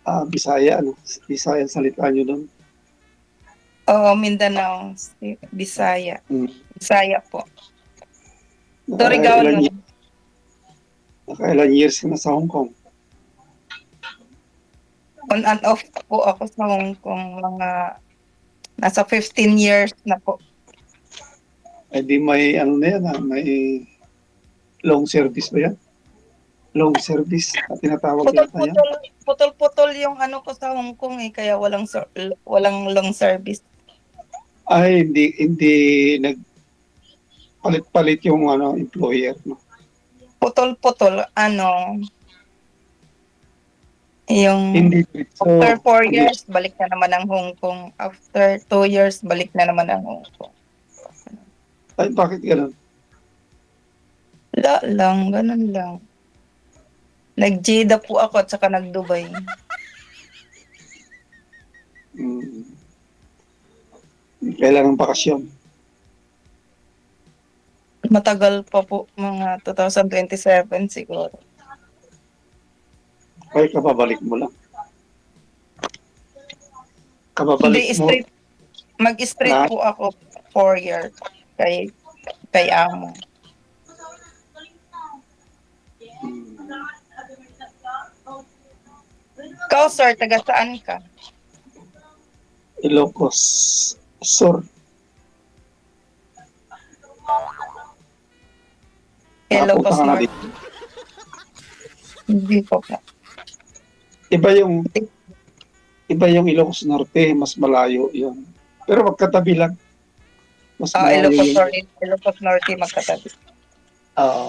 Bisaya, ano? Bisaya ang salita nyo doon. Oo, Mindanao, Bisaya. Hmm. Bisaya po. Ilan Surigao years, nakailan years ka na sa Hong Kong? on and off po ako sa Hong Kong, mga nasa 15 years na po. Eh di may ano na yan, may long service ba yan? Long service na tinatawag yata yan. Putol-putol, putol-putol yung ano ko sa Hong Kong, eh, kaya walang long service. Ay, hindi nagpalit-palit yung ano, employer, no? Putol-putol, ano, yung Hindi after diretso, 4 years, balik na naman ang Hong Kong. After 2 years, balik na naman ang Hong Kong. ay bakit gano'n? Wala lang, ganun lang. Nag-Jeddah po ako at saka nag-Dubai. Hmm, kailan ang bakasyon? Matagal pa po, mga 2027 siguro. Ay kababalik mo lang? Hindi, Kababalik mo mag-straight na? po ako 4 years kay kay amo. Ikaw, sir, taga saan ka? Ilocos Sur. Nakapunta Ilocos ka na North. dito. Hindi po po. Iba yung Ilocos Norte, mas malayo yun. Pero magkatabi lang. Mas malayo Ilocos yung Norte, Ilocos Norte magkatabi.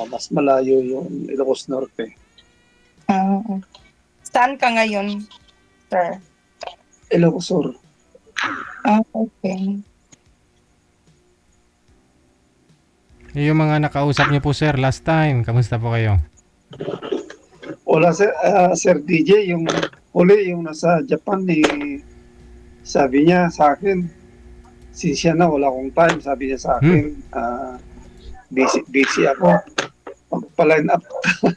mas malayo yung Ilocos Norte. Ah, saan ka ngayon, sir? Ilocos Sur. Okay. Yung mga nakausap niyo po sir last time, kamusta po kayo? Wala Sir DJ, yung huli yung nasa Japan sabi niya sa akin, siya na wala akong time, sabi niya sa Hmm. akin, busy ako. Magpa-line up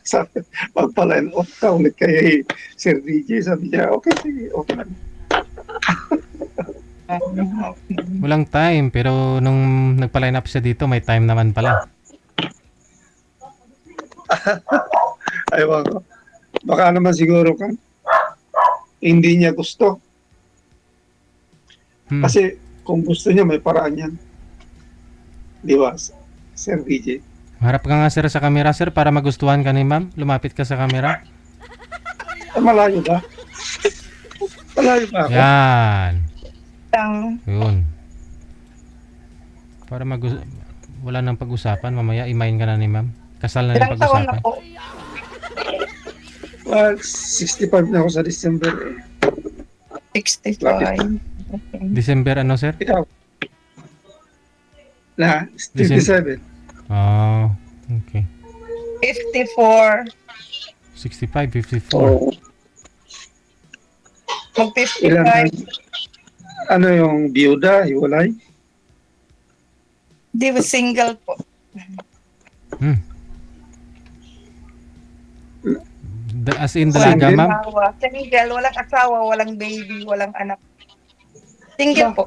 sabi, magpa-line up ka ulit kay Sir DJ, sabi niya, okay, sige, okay lang. Okay. Walang time pero nung nagpa-line up siya dito may time naman pala. Ayaw ko. Baka naman siguro kan, hindi niya gusto. Hmm. Kasi kung gusto niya, may paraan yan. Di ba, Sir DJ? Harap ka nga sir sa camera sir para magustuhan ka ni ma'am. Lumapit ka sa camera. Malayo ba? Malayo ba ako? Yan. Ang Yun. Para wala nang pag-usapan. Mamaya imain ka na ni ma'am. Kasal na yung ilang taon na pag-usapan. po? Well, 65 na ako sa December eh. 65. Okay. December ano sir? Ikaw? Na, 57. Oh, okay. 54. 65, 54. Oo. Ilan Mag-55. ano yung biyuda, hiwalay? Di ba single po? Hmm. As in Walang dalaga din. ma'am? Asawa. Single, walang asawa, walang baby, walang anak. Single po.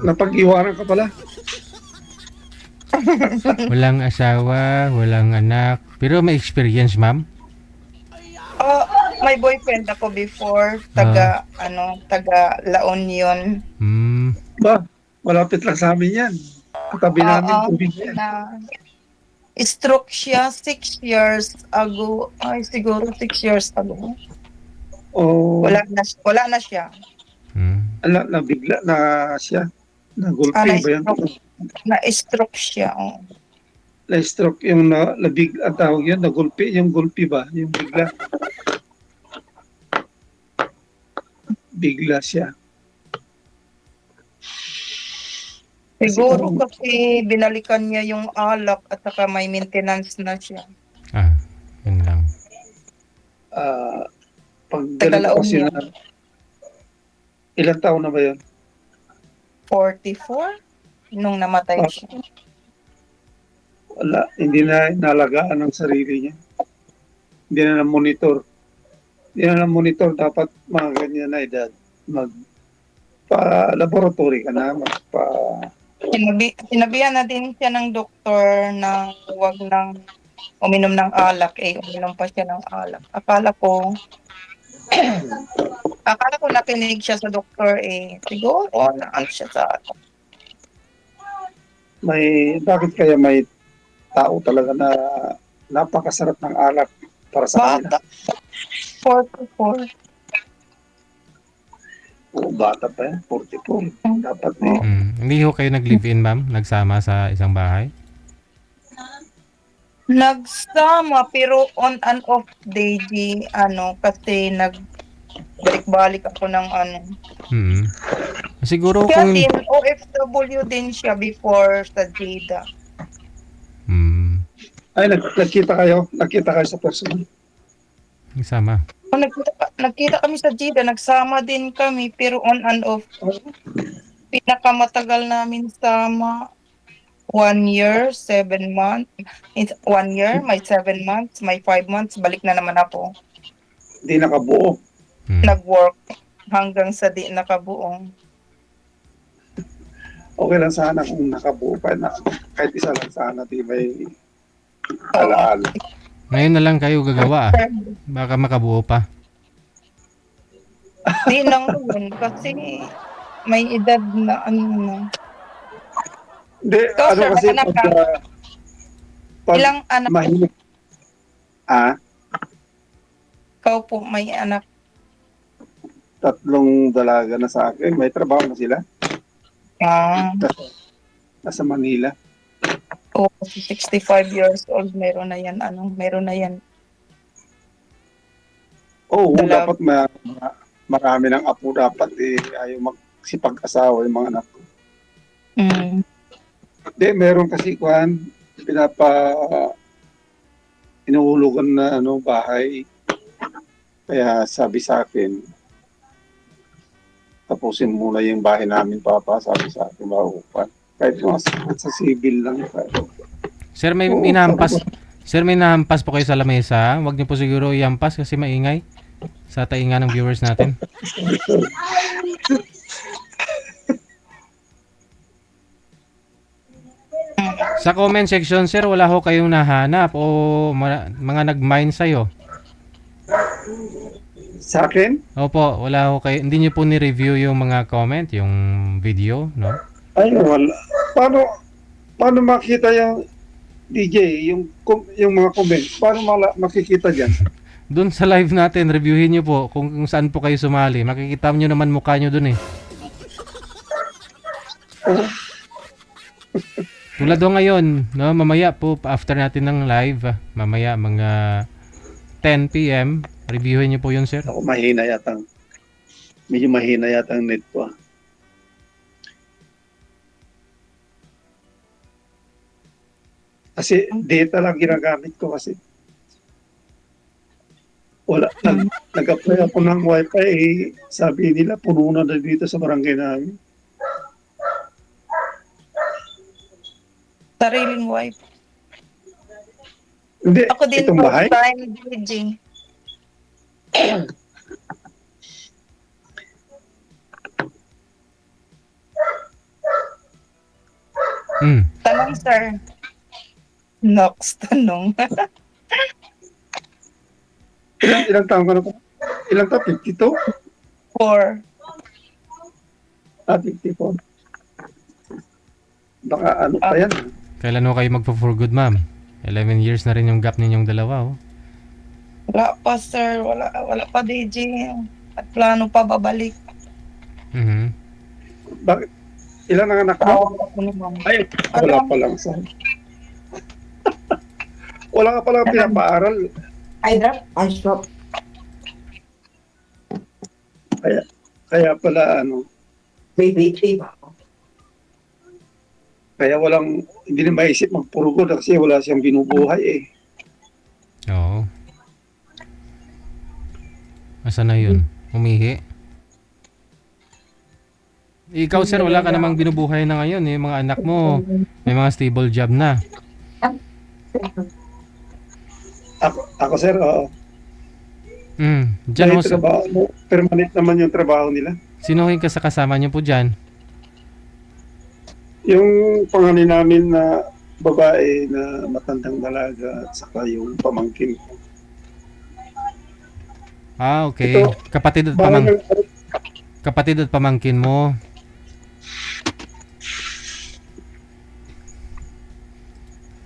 Napag-iwanan ka pala? Walang asawa, walang anak. Pero may experience ma'am? Oh, may boyfriend ako before, taga La Union. Hmm. Ba, malapit lang sa amin yan. Katabi namin, Oo, tubig yan. na stroke siya 6 years ago. Ay, siguro 6 years ago. O, Wala na siya. nabigla na siya. Nagulpi ba yan? Na-stroke siya. Oh. Na-stroke yung nabigla, ang tawag yan, nagulpi. Yung gulpi ba? Yung bigla. Bigla siya. Siguro kasi binalikan niya yung alak at saka may maintenance na siya. Ah, yun lang. Pag Taga La ganito kasi Union. na, ilang taon na ba yun? 44 nung namatay siya. Wala, hindi na nalagaan ang sarili niya. Hindi na na-monitor. Yan ang monitor dapat mga ganyan na edad. Magpa-laboratory ka na, Sinabihan na din siya ng doktor na huwag nang uminom ng alak, uminom pa siya ng alak. Akala ko nakinig siya sa doktor, siguro, ano siya sa bakit kaya may tao talaga na napakasarap ng alak para sa kanila. bata, 44. Oo, bata pa yan, 44. Dapat Hindi ho kayo nag-live-in, ma'am? Nagsama sa isang bahay? Nagsama, pero on and off day, kasi nagbalik-balik ako ng Hmm. Siguro Siya kung... din, OFW din siya before sa Jeddah. Ay, nakita kayo sa personal. Nagsama. Nagkita kami sa Jeddah, nagsama din kami, pero on and off. Pinakamatagal namin sama, 1 year, 7 months. 1 year, may 7 months, may 5 months, balik na naman ako. Hindi nakabuo. Nag-work hanggang sa di nakabuong. Okay lang sana kung nakabuo pa na kahit isa lang sana, di may alaala. Ngayon na lang kayo gagawa. Baka makabuo pa. Di lang yun, kasi may edad na Hindi, Ikaw, sir, kasi may anak ka? pag Ilang anak? mahilig. Ikaw po, may anak. 3 dalaga na sa akin. May trabaho na sila. Nasa Manila. 65 years old, meron na yan, meron na yan. Oo, Dalaga. dapat marami ng apo dapat ayaw magsipag-asawa yung mga anak ko. Hindi, meron kasi inuhulugan na bahay. Kaya sabi sa akin, tapusin muna yung bahay namin, Papa. Sabi sa akin, mauupan. Kahit sa civil lang. Sir, may Oo, inahampas. Sir, may nahampas po kayo sa lamesa. Huwag niyo po siguro ihampas kasi maingay sa tainga ng viewers natin. Sa comment section, sir, wala ho kayong nahanap o mga nag-mine sa'yo? Sa akin? Opo, wala ho kayo. Hindi niyo po ni-review yung mga comment, yung video, no? Ay, wala. Paano makita yung DJ, yung mga comment? Paano makikita dyan? Doon sa live natin, reviewin niyo po kung saan po kayo sumali. Makikita niyo naman mukha niyo doon eh. Tulad do ngayon, no, mamaya po after natin ng live, mamaya mga 10 PM, reviewin niyo po 'yun, sir. Ako medyo mahina yata ang net ko. Kasi data lang ginagamit ko kasi. Wala, nag-apply ako ng wifi, sabi nila puno na dito sa barangay namin. Sariling wife. Hindi, Ako din itong po, bahay. time DJ. Tanong, sir. Next, tanong. Ilang taon ka na po? Ilang taon? 52? 4. 54. Baka pa yan. Kailan ho kayo magpo-for good, ma'am? 11 years na rin yung gap ninyong dalawa, oh. Wala pa, sir. Wala pa, DJ. At plano pa babalik. Bakit? Ilan ang anak mo? Ay, wala pa lang sa. Wala ka palang pinapaaral. I stop. Kaya pala Baby, kaya hindi na maisip magpurugod kasi wala siyang binubuhay eh. Oo. Asa na yun? Umihi? Ikaw, sir, wala ka namang binubuhay na ngayon eh. Mga anak mo, may mga stable job na. Ako sir, Diyan May ho, trabaho, permanent naman yung trabaho nila. sino yung kasama niyo po dyan? Yung panganay namin na babae na matandang dalaga at saka yung pamangkin ko. Ah, okay. Ito, Kapatid at bahay ng, kapatid at pamangkin mo.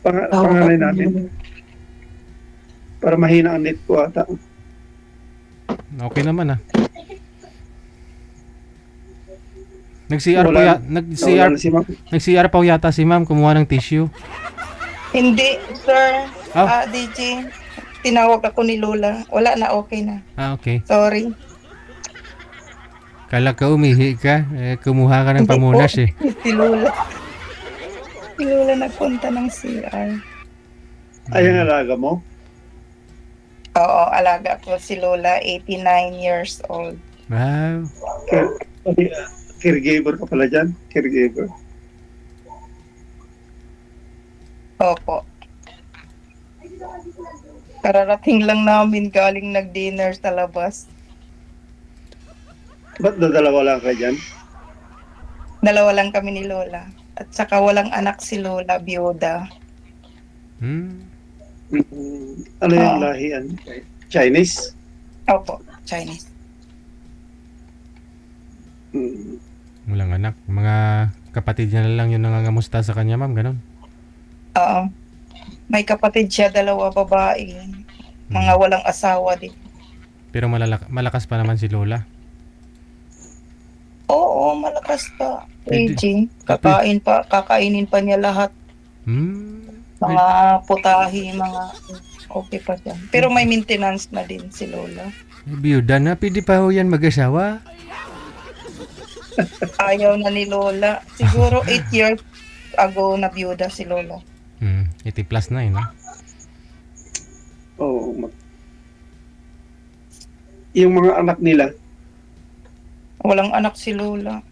panganay namin. Para mahina ang net ko ata. Okay naman ah. Nag-CR po Wala- nag-CR, Nawala na si ma'am. nag-CR pa yata si ma'am, kumuha ng tissue. Hindi, sir. Ah. DJ, tinawag ako ni Lola. Wala na, okay na. Ah, okay. Sorry. Kala ka umihi ka, kumuha ka ng Hindi pamunas po. eh. Si Lola. Si Lola nagpunta ng CR. Ay, ang alaga mo? Oo, alaga ko si Lola, 89 years old. Wow. Caregiver ka pala dyan? Caregiver. Opo. Kararating lang namin galing nag-dinner sa labas. Ba't dalawa lang ka dyan? Dalawa lang kami ni Lola. At saka walang anak si Lola, biyuda. Ano yung Oo. lahian? Chinese? Opo, Chinese. Mm. Walang anak. Mga kapatid niya na lang yung nangangamusta sa kanya, ma'am, ganun. Oo. May kapatid siya, dalawa babae. Mga walang asawa din. Pero malakas pa naman si Lola. Oo, malakas pa. Pwede. AJ, kakainin pa niya lahat. Mga putahe, mga okay pa siya. Pero may maintenance na din si Lola. Biyuda na, pwede pa ho yan mag-asawa. Ayaw na ni Lola. Siguro 8 years ago na biyuda si Lola. 80 plus na eh, no? Oo. Yung mga anak nila, Walang anak si Lola.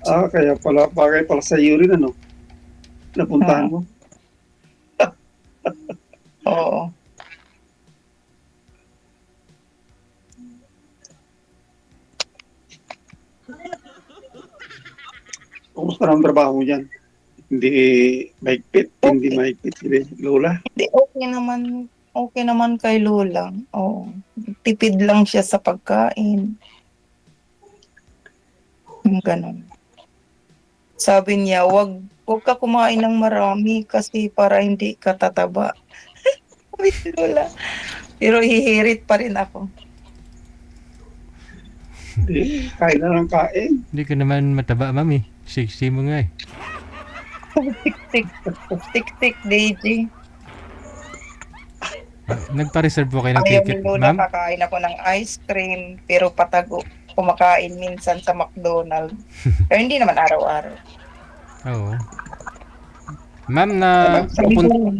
kaya pala, bagay pala sa iyo rin, ano? Napuntahan mo. Oo. Kumusta ang trabaho mo dyan? Hindi mahigpit, hindi mahigpit si Lola. Hindi, okay naman kay Lola. Oo. Tipid lang siya sa pagkain. Yung ganun. Sabi niya, wag ka kumain ng marami kasi para hindi ka tataba. Sabi ni Lola. Pero hihirit pa rin ako. Hindi, kain na ng kain. Hindi ka naman mataba, mami. Sexy mo nga eh. Tik-tik, DJ. Nagpa-reserve po kayo ng Ayaw ni ticket, Lola, ma'am? kakain ako ng ice cream, pero patago. Kumakain minsan sa McDonald's. Pero hindi naman araw-araw. Oo. Ma'am,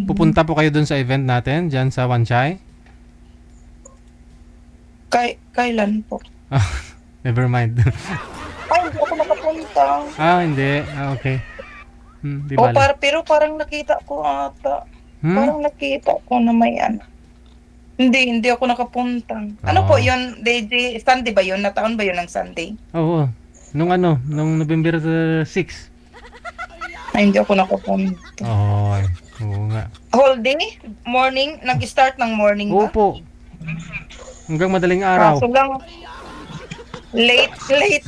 pupunta po kayo dun sa event natin, dyan sa Wanchai? Kailan po? Never mind. Ay, hindi ako nakapunta. Hindi. Okay. Di O, bale. pero parang nakita ko ata. Hmm? Parang nakita ko na may ano. Hindi ako nakapunta. Ano po yun, DJ? Sunday ba yun? Nataon ba yun ng Sunday? Oo. Nung November 6. Ay, hindi ako nakapunta. Oo nga. Whole day? Morning? Nag-start ng morning ba? Opo. Hanggang madaling araw. Kaso lang, late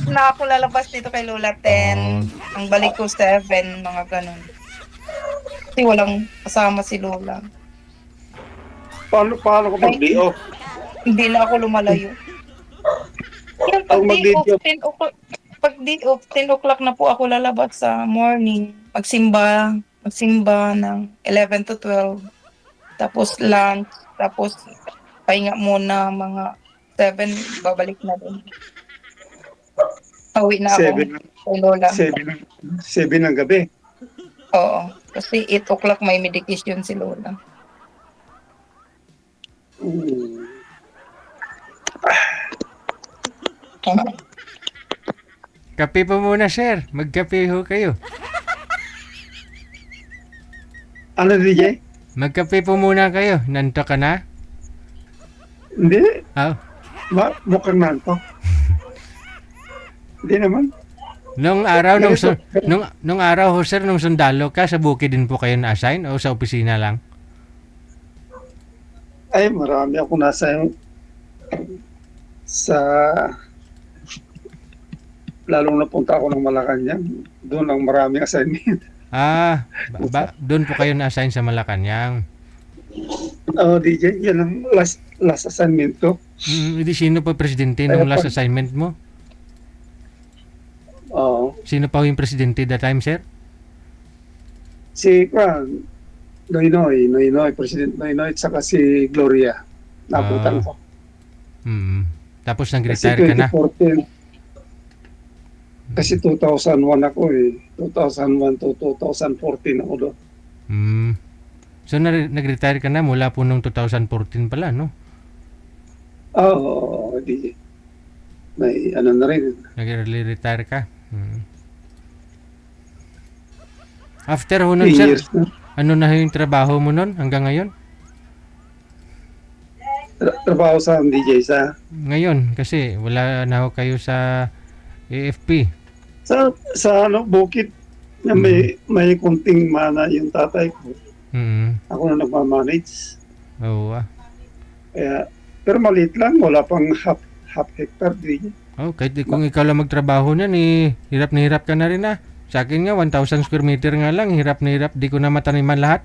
na ako lalabas dito kay Lola 10. Ang balik ko 7, mga ganun. Kasi walang kasama si Lola. Paano ko mag-day off? Hindi na ako lumalayo. Yan, Ang mag-day off. Pag day off, 10 o'clock na po ako lalabas sa morning. Magsimba ng 11 to 12. Tapos lunch. Tapos pahinga muna mga 7, babalik na din. Pauwi na ako 7 kay Lola. 7 ng gabi. Oo. Kasi 8 o'clock may medication si Lola. Kape po muna, sir. Magkape ho kayo. Ano, DJ? Magkape po muna kayo. Nanto ka na? Hindi. Ah, Mukhang nanto. Hindi naman. nung araw, Ganito. nung araw ho, sir, nung sundalo ka, sa bukid din po kayo na-assign o sa opisina lang? Ay, marami ako nasa sa lalong napunta ako ng Malacanang. Doon ang maraming assignment. Ah, doon po kayo na-assign sa Malacanang. DJ, yan ang last assignment ko. Hindi sino pa presidente Kaya nung last pag- assignment mo? Oo. Sino pa yung presidente that time, sir? Si Noynoy, President Noynoy, at saka si Gloria. Nabutan ko. Tapos Kasi nag-retire ka na. 2014. Kasi 2001 ako eh. 2001 to 2014 ako doon. So nag-retire ka na mula po nung 2014 pala, no? Oo, di. May ano na rin. Nag-retire ka. After ho nun, 3 sir, years na. ano na yung trabaho mo nun hanggang ngayon? Trabaho sa DJ sa Ngayon, kasi wala na ho kayo sa AFP. bukid na may kunting mana yung tatay ko. Ako na nagmamanage. Oo. Kaya, pero maliit lang, wala pang half hectare din. Kahit kung ikaw lang magtrabaho niyan, hirap na hirap ka na rin ah. Sa akin nga, 1,000 square meter nga lang, hirap na hirap, di ko na mataniman lahat.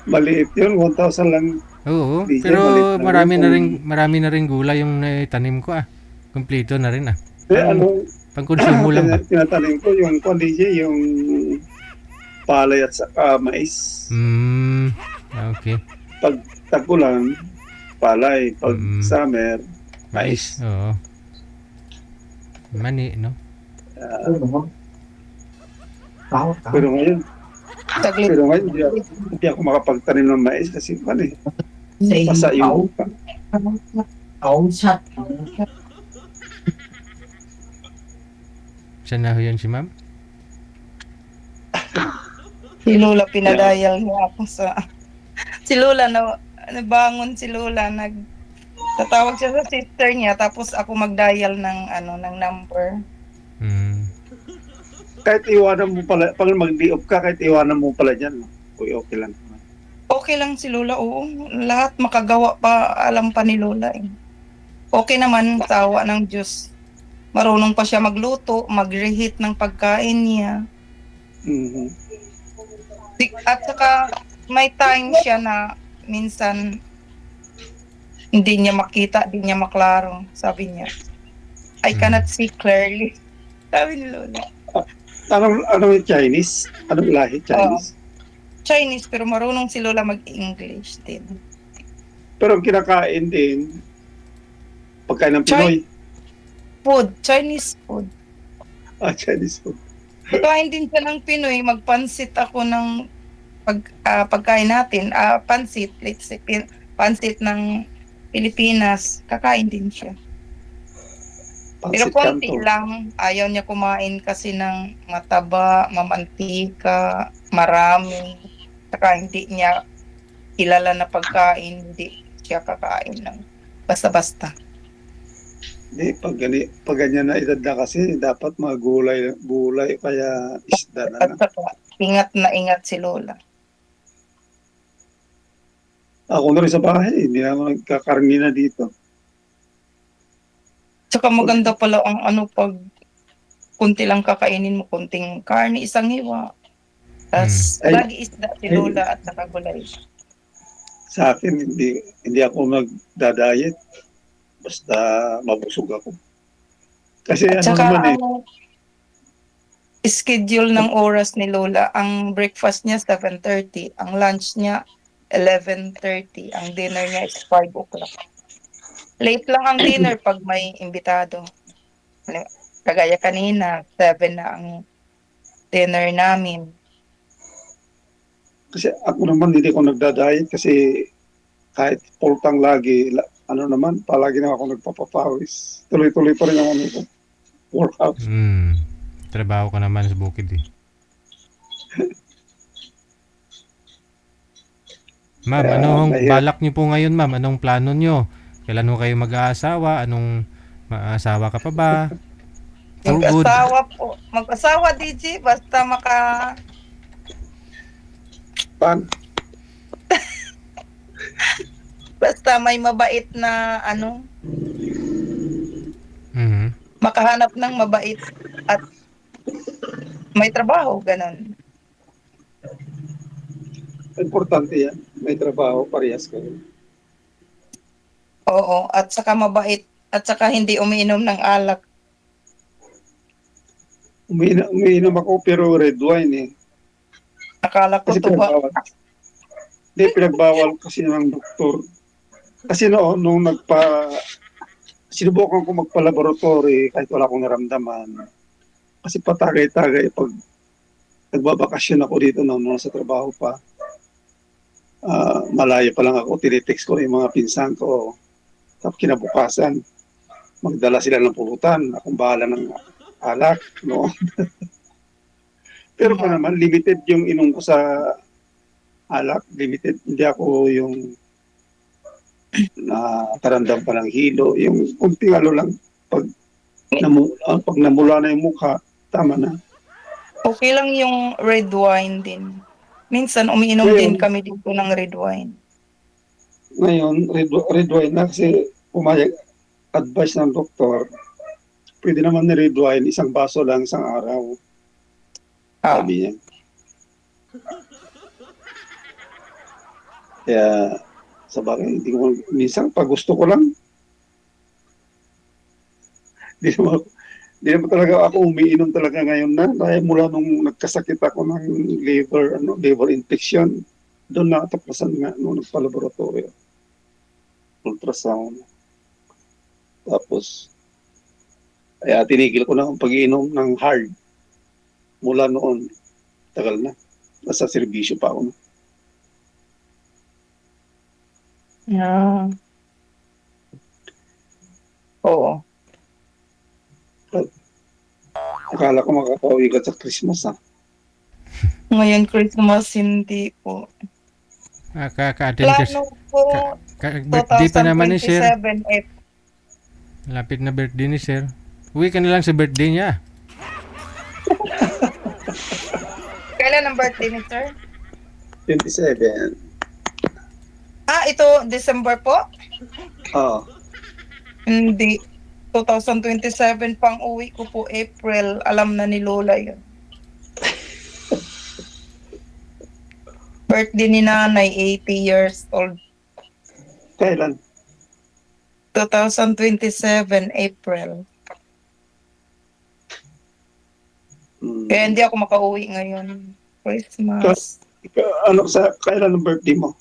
Maliit yun, 1,000 lang. Oo, DJ, pero maliit lang marami na rin gulay yung naitanim ko ah. Kompleto na rin ah. Pang Pang-consumo lang ba? tinatanim ko yung DJ, yung palay at saka mais. Okay. Pag tag-ulan, palay. Pag summer, mais. Oo. Mani, no? Pero ngayon, Saglit. hindi ako makapagtanim ng mais kasi basa yung lupa. Saan na ho yan si ma'am? Si Lola, pinadayal niya ako sa... Si Lola, nabangon si Lola, tatawag siya sa sister niya, tapos ako mag-dial ng number. Kahit iwanan mo pala, pag mag-di-off ka, kahit iwanan mo pala dyan, okay lang. Okay lang si Lola, oo. Lahat makagawa pa, alam pa ni Lola eh. Okay naman, sa awa ng Diyos. Marunong pa siya magluto, mag-reheat ng pagkain niya. At saka may time siya na minsan hindi niya makita, hindi niya maklaro, sabi niya. I cannot see clearly. Sabi ni Lola. Anong yung Chinese? Anong lahi Chinese? Chinese, pero marunong si Lola mag-English din. Pero kinakain din, pagkain ng Pinoy. Chinese food. Chinese food. Kain din siya ng Pinoy, magpansit ako ng pagkain natin. Pansit, let's say, pansit ng Pilipinas, kakain din siya. Pero konti lang, ayaw niya kumain kasi ng mataba, mamantika, marami. Saka hindi niya kilala na pagkain, hindi siya kakain ng basta-basta. Hindi, pag ganyan na edad na kasi, dapat mga gulay, kaya isda na lang. At saka, ingat na ingat si Lola. Ako na rin sa bahay, hindi naman nagkakarni na dito. Saka maganda pala ang pag kunti lang kakainin mo, kunting karne, isang hiwa. Tapos, lagi isda si Lola at saka gulay. Sa akin, hindi ako magda-diet. Basta mabusog ako. Kasi at saka, naman schedule ng oras ni Lola, ang breakfast niya 7:30, ang lunch niya 11:30, ang dinner niya is 5 o'clock. Late lang ang dinner pag may imbitado. Kagaya kanina, 7 na ang dinner namin. Kasi ako naman hindi ko nagda-diet kasi kahit pultang lagi, palagi na ako nagpapapawis. Tuloy-tuloy pa rin ang workout. Trabaho ka naman sa bukid eh. Ma'am, Kaya anong mahirap. balak niyo po ngayon, ma'am? Anong plano niyo? Kailan ho kayo mag-aasawa? Anong maasawa ka pa ba? For good. Mag-asawa po. Mag-asawa, DJ, basta Pan, basta may mabait na ano, Mhm. makahanap ng mabait at may trabaho, ganun. importante yan. May trabaho, parehas kayo. Oo, at saka mabait at saka hindi umiinom ng alak. Umiinom ako pero red wine eh. Akala ko Kasi tuba. pinagbawal. Hindi, pinagbawal kasi ng doktor. Kasi noon, nung sinubukan ko magpa-laboratory kahit wala akong naramdaman. Kasi patagay-tagay pag nagbabakasyon ako dito nung sa trabaho pa. Malayo pa lang ako, tinitext ko yung mga pinsan ko. Tapos kinabukasan, magdala sila ng pulutan. Akong bahala ng alak. No? Pero pa naman, limited yung inom ko sa alak. Limited. Hindi ako yung tarandam pa ng hilo. Yung kunting ano lang, pag namula na yung mukha, tama na. Okay lang yung red wine din. Minsan umiinom Ngayon, din kami dito ng red wine. red wine na kasi pumayag advice ng doktor, pwede naman ni red wine, isang baso lang isang araw. Ah, Sabi niya. Kaya, sa bagay, minsan pag gusto ko lang, di naman, di naman talaga ako umiinom talaga ngayon na. Dahil mula nung nagkasakit ako ng liver infection, doon natapasan nga nung nagpa-laboratory. Ultrasound. Tapos, kaya tinigil ko na ang pag-iinom ng hard. Mula noon, tagal na. Nasa serbisyo pa ako. yeah. Oo. Akala ko makakauwi ka sa Christmas ha. Ngayon Christmas hindi po. Ka-attend kasi. Plano po Birthday pa naman ni Sir. 2027 eh. Lapit na birthday ni Sir. Uwi ka na lang sa birthday niya. Kailan ang birthday ni Sir? 27. Ito December po? Ah, Hindi. 2027 pang uwi ko po April. Alam na ni Lola yun. Birthday ni nanay, 80 years old. kailan? 2027 April. Kaya hindi ako makauwi ngayon. Christmas. Kailan ang birthday mo?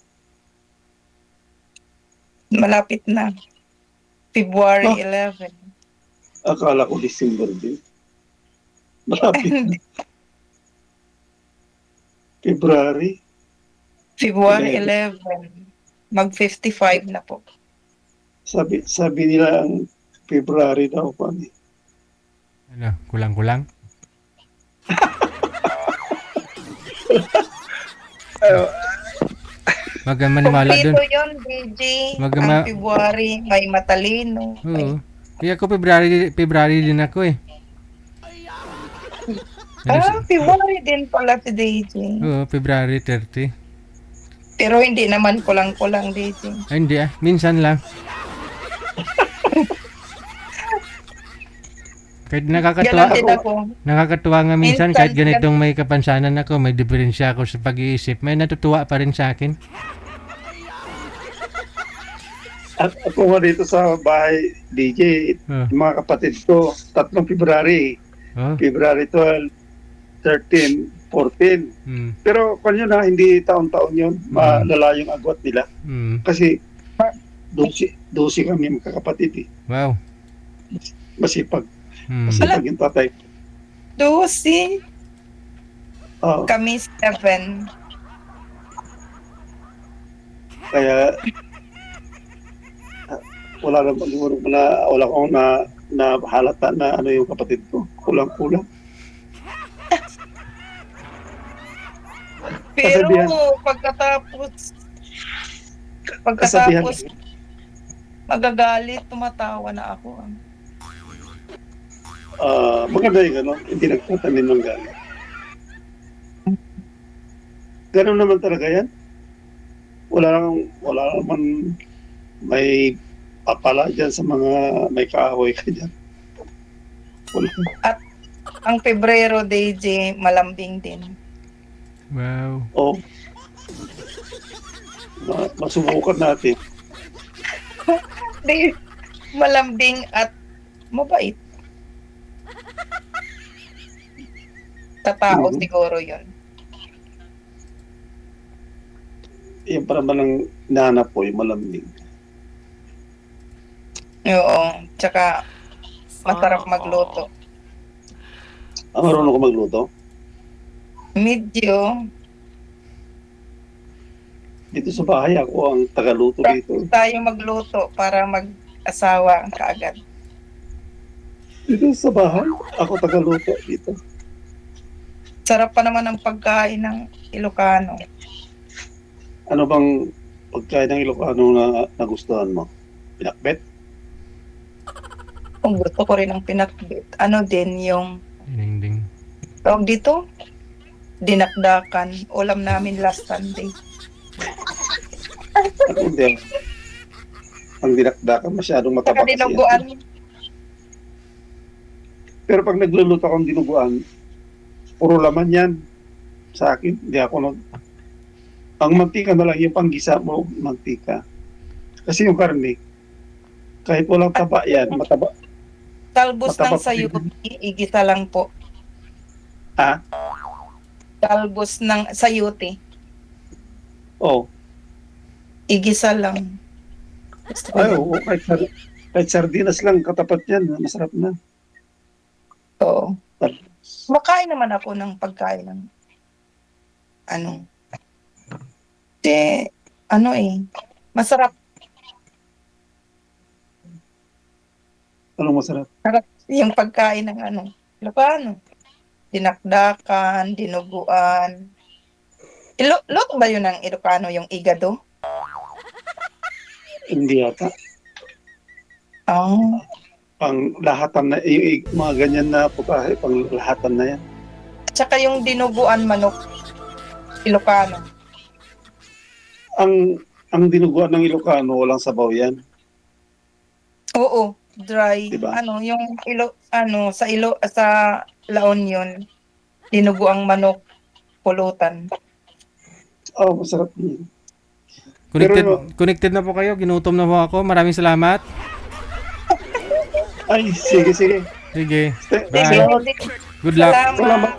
Malapit na. February 11. Akala ko December din. Malapit na. Hindi. February. February 11. Mag 55 na po. Sabi nila ang February daw pa. Ano, kulang-kulang? Wag kang maniwala dun. Kumpleto yun, DJ. Wag Ang ma- February, may matalino. Oo. Kaya ako February din ako eh. February din pala si DJ. Oo, February 30. Pero hindi naman kulang-kulang, DJ. Ay, hindi minsan lang. Kahit nakakatuwa, Ganon din ako. nakakatuwa nga minsan Minsan, kahit ganitong may kapansanan ako, may diferensya ako sa pag-iisip, may natutuwa pa rin sa akin. At ako nga dito sa bahay, DJ, yung mga kapatid ko, 3 February. Oh. February 12, 13, 14. Pero kung yun na, hindi taon-taon yun, malala yung agwat nila. Kasi 12 kami magkakapatid eh. Wow. Masipag. Masipag yung tatay. 12. Oh, Kami 7. kaya wala naman siguro wala akong na halata na ano yung kapatid ko. Kulang-kulang. Pero Kasabihan. pagkatapos Kasabihan. Pagkatapos, magagalit, tumatawa na ako. Maganda yung ano, hindi nagtatanim ng galit. Ganun naman talaga yan. Wala naman may papala dyan sa mga may kaaway ka dyan. Wala. At ang Pebrero, DJ, malambing din. Wow. Oh. Masubukan natin. Di, malambing at mabait. Sa tao Mhm. siguro yun. Yan para man ang nanap po, yung malambing. Oo. Tsaka, masarap magluto. Marunong ko magluto? Medyo, Dito sa bahay ako ang tagaluto dito. tayo magluto para mag-asawa kaagad. Dito sa bahay, ako tagaluto dito. Sarap pa naman ang pagkain ng Ilocano. Ano bang pagkain ng Ilocano na nagustuhan mo? Pinakbet? Kung gusto ko rin ang pinakbit. Ano din yung, Ding. tawag dito? Dinakdakan. Ulam namin last Sunday. Ako hindi. Ang dinakdakan masyadong Saka mataba kasi yan. dinuguan. Pero pag nagluluto akong dinuguan, puro laman yan. Sa akin, hindi ako ang mantika na lang, yung panggisa mo, mantika. Kasi yung karne, kahit walang taba yan, mataba. Talbos ng Mataba pa sayuti, rin. igisa lang po. Ha? Talbos ng sayuti, Oo. igisa lang. Gusto ko Ay, yun. oo. Kahit sardinas lang, katapat yan. Masarap na. Oo. Makain naman ako ng pagkain ng ano. Masarap. Anong masarap? Yung pagkain ng ano, Ilocano. Dinakdakan, dinuguan. Luto ba yun ng Ilocano, yung igado? Hindi yata. Oh. Pang lahatan na, yung mga ganyan na putahe, pang lahatan na yan. Tsaka yung dinuguan manok, Ilocano. Ang dinuguan ng Ilocano, walang sabaw yan. Oo, dry. Diba? Yung sa La Union, dinuguang manok, pulutan. Oh, masarap yan. Connected na po kayo. Ginutom na po ako. Maraming salamat. Ay, sige. Sige. Sige, Bye. Good luck. Salamat.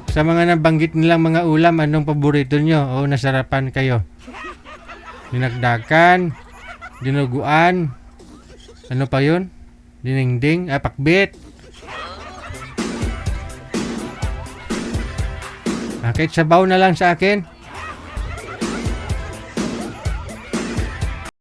Sa mga nabanggit nilang mga ulam, anong paborito nyo o nasarapan kayo? Dinagdakan, dinuguan, ano pa yun? Dinengding, pakbit. Kahit sabaw na lang sa akin.